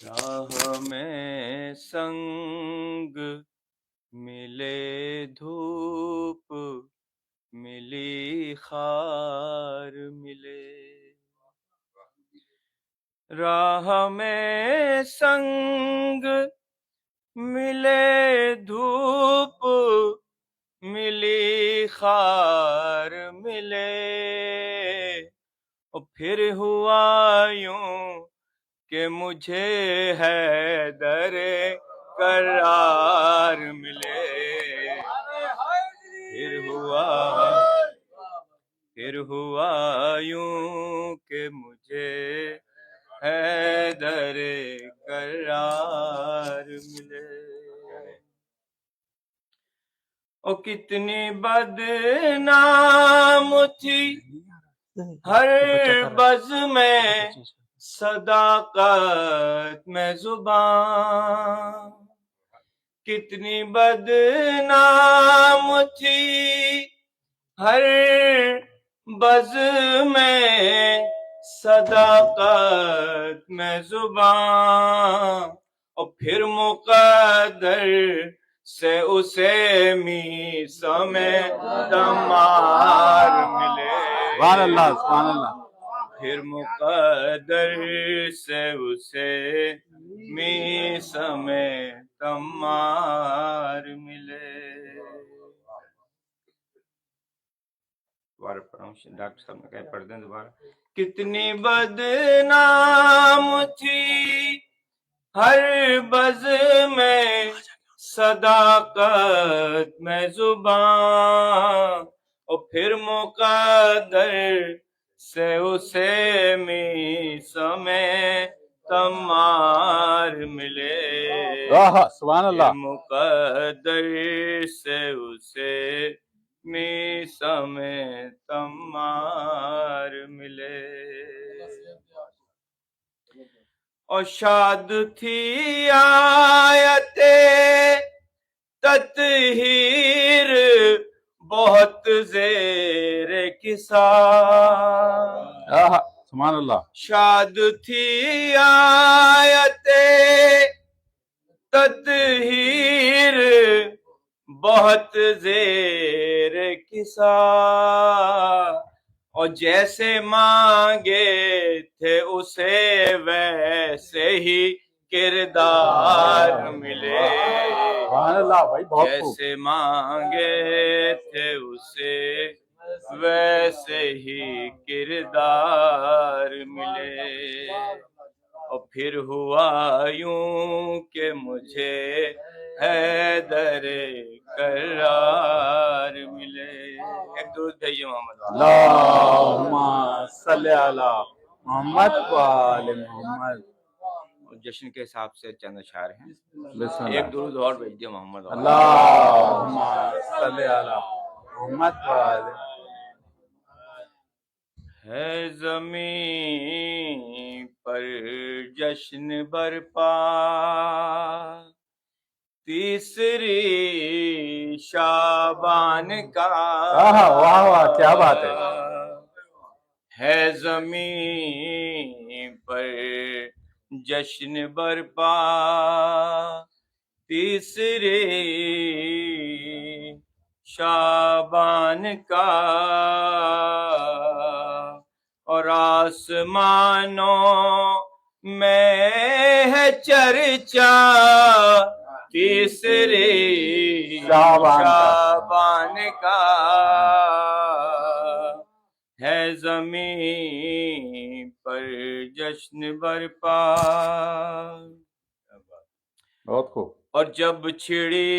راہ میں سنگ ملے دھوپ ملی خار ملے، راہ میں سنگ ملے دھوپ ملی خار ملے، اور پھر ہوا یوں کہ مجھے حیدر قرار ملے، پھر ہوا یوں کہ مجھے حیدر قرار ملے، او کتنی بدنام تھی ہر بز میں صداقت میں زبان، کتنی بدنام تھی ہر بز میں صداقت میں زبان، اور پھر مقدر سے اسے میثم دمار ملے، سبحان اللہ سبحان اللہ، پھر مقدر سے اسے میثم دمار ملے۔ دوبارہ پڑھا ہوں، ڈاکٹر صاحب نے کہا پڑھ دیں دوبارہ۔ کتنی بدنام تھی ہر بز میں صداقت میں زبان، اور پھر مقدر سے اسے میثم تمار ملے، سبحان اللہ، مقدر سے اسے میثم تمار ملے، اور شاد تھی آیت تطہیر بہت زیر کساء، سبحان اللہ، شاد تھی آیت تطہیر بہت زیر کساء، اور جیسے مانگے تھے اسے ویسے ہی کردار ملے، سبحان اللہ بھائی، بہت خوب، جیسے مانگے تھے اسے ویسے ہی کردار ملے، اور پھر ہوا یوں کہ مجھے حیدر قرار ملے۔ ایک درود بھیجیے محمد، اللہم صلی علی محمد و آل محمد۔ جشن کے حساب سے چند اشعار ہیں، بسم اللہ، ایک درود اور بھیج دیا محمد، اللہم صلی علی محمد و آل۔ ہے زمین پر جشن برپا تیسری شعبان کا، واہ واہ کیا بات ہے زمین پر جشن برپا تیسری شعبان کا، اور آسمانوں میں ہے چرچا تیسری شعبان کا، ہے زمین پر جشن برپا۔ بہت خوب، اور جب چھڑی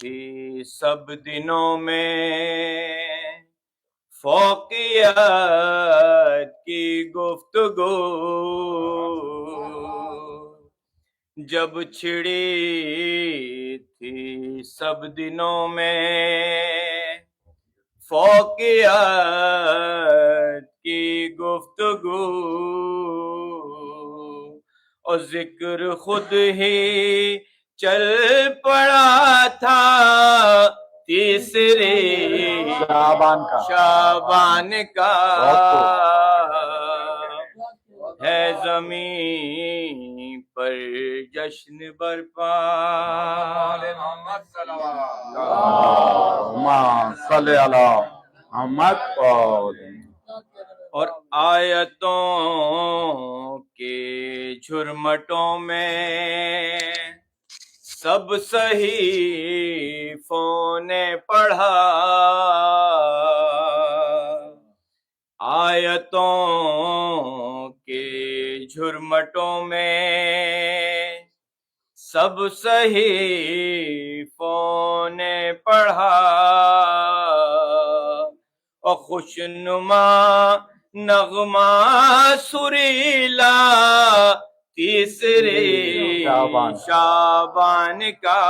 تھی سب دنوں میں فوقیت کی گفتگو، جب چھڑی تھی سب دنوں میں فوقیت کی گفتگو، اور ذکر خود ہی چل پڑا تھا تیسری شعبان کا، ہے زمین جشن برپا اللهم صل علی محمد وآلہ اور آیتوں کے جھرمٹوں میں سب صحیفوں نے پڑھا، آیتوں کے جھرمٹوں میں سب صحیفوں نے پڑھا، اور خوشنما نغمہ سریلا تیسرے شعبان کا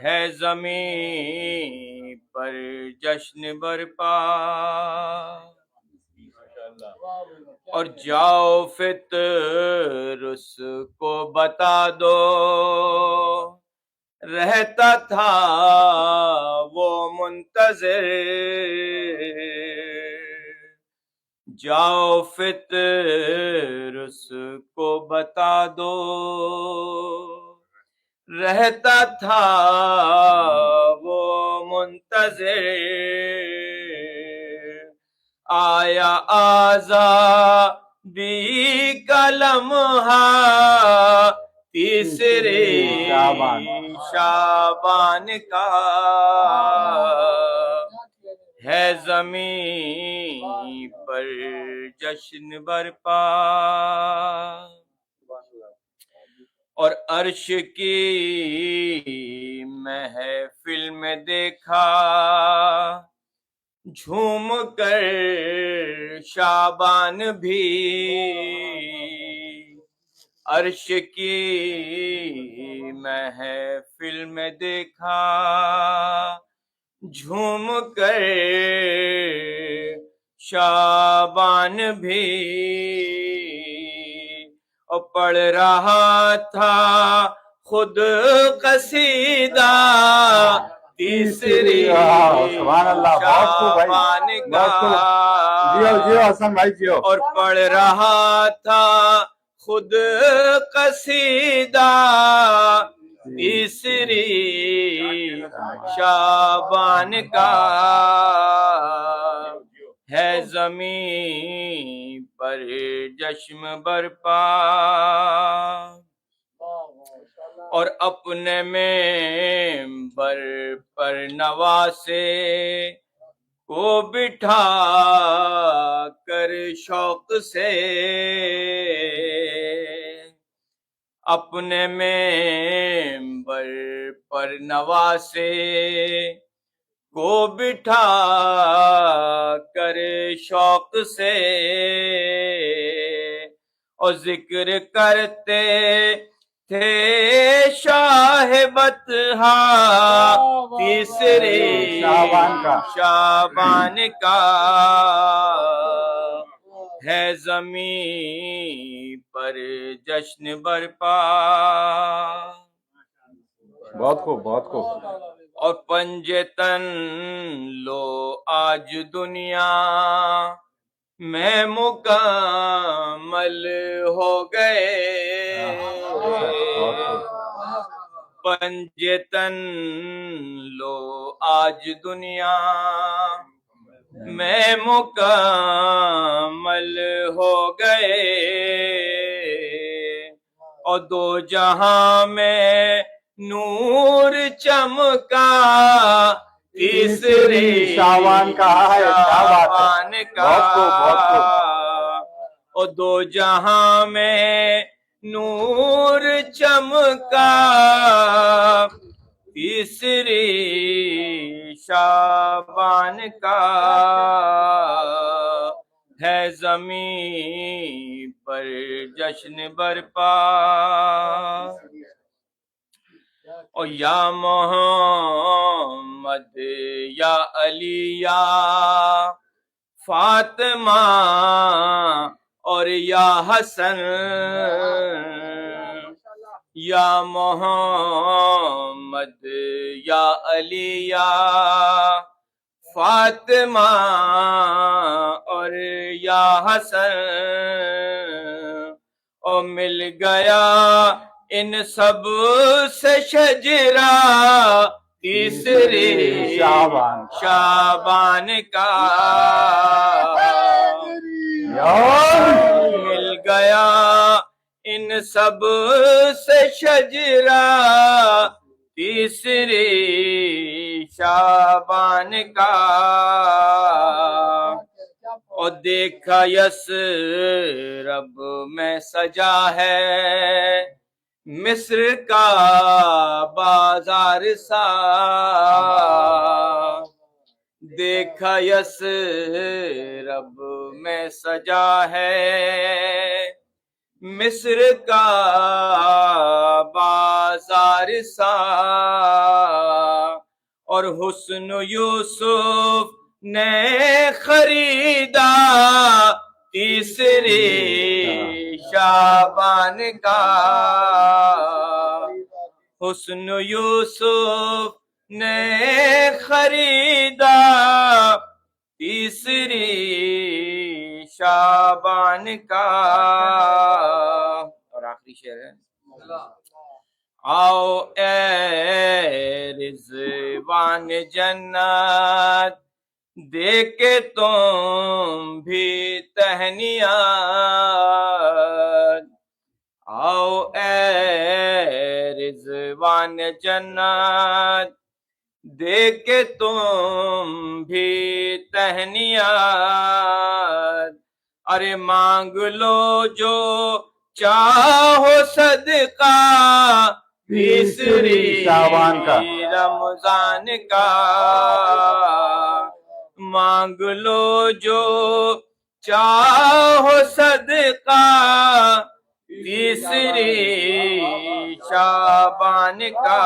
ہے زمین پر جشن برپا۔ اور جاؤ فطر اس کو بتا دو، رہتا تھا وہ منتظر، جاؤ فطر اس کو بتا دو، رہتا تھا وہ منتظر، آیا آزادی کا لمحہ تیسرے شعبان کا ہے زمین پر جشن برپا۔ اور عرش کی محفل میں دیکھا جھوم کر شعبان بھی، عرش کی محفل میں دیکھا جھوم کر شعبان بھی، اور پڑھ رہا تھا خود قصیدہ تیسری شعبان کا، حسن بھائی جیو، اور پڑھ رہا تھا خود قصیدہ تیسری شعبان کا ہے زمین پر جشن برپا۔ اور اپنے منبر پر نواسے کو بٹھا کر شوق سے، اپنے منبر پر نواسے کو بٹھا کر شوق سے، اور ذکر کرتے تھے شاہ بطحا تیسرے شعبان کا ہے زمین پر جشن برپا۔ بہت خوب بہت خوب۔ اور پنجے تن لو آج دنیا میں مکمل ہو گئے، پنجے تن لو آج دنیا میں مکمل ہو گئے، اور دو جہاں میں نور چمکا تیسرے شعبان کا ہے، شعبان کا، اور دو جہاں میں نور چمکا تیسری شعبان کا ہے زمین پر جشن برپا۔ اور یا محمد یا علی یا فاطمہ اور یا حسن، یا محمد یا علی یا فاطمہ اور یا حسن، او مل گیا ان سب سے شجرا تیسری شعبان کا۔ شعبان کا مل گیا ان سب سے شجرا تیسری شعبان کا اور دیکھا یس رب میں سجا ہے مصر کا بازار سا دیکھا یس رب میں سجا ہے مصر کا بازار سا اور حسن یوسف نے خریدا تیسری شعبان کا حسن یوسف نے خریدا تیسری شعبان کا اور آخری شعر ہے آؤ اے رضوان جنت دے کے تم بھی تہنیت آؤ اے رضوان جنت دے کے تم بھی تہنیت ارے مانگ لو جو چاہو صدقہ تیسری شعبان کا رمضان کا مانگ لو جو چاہو صدقہ تیسری شعبان کا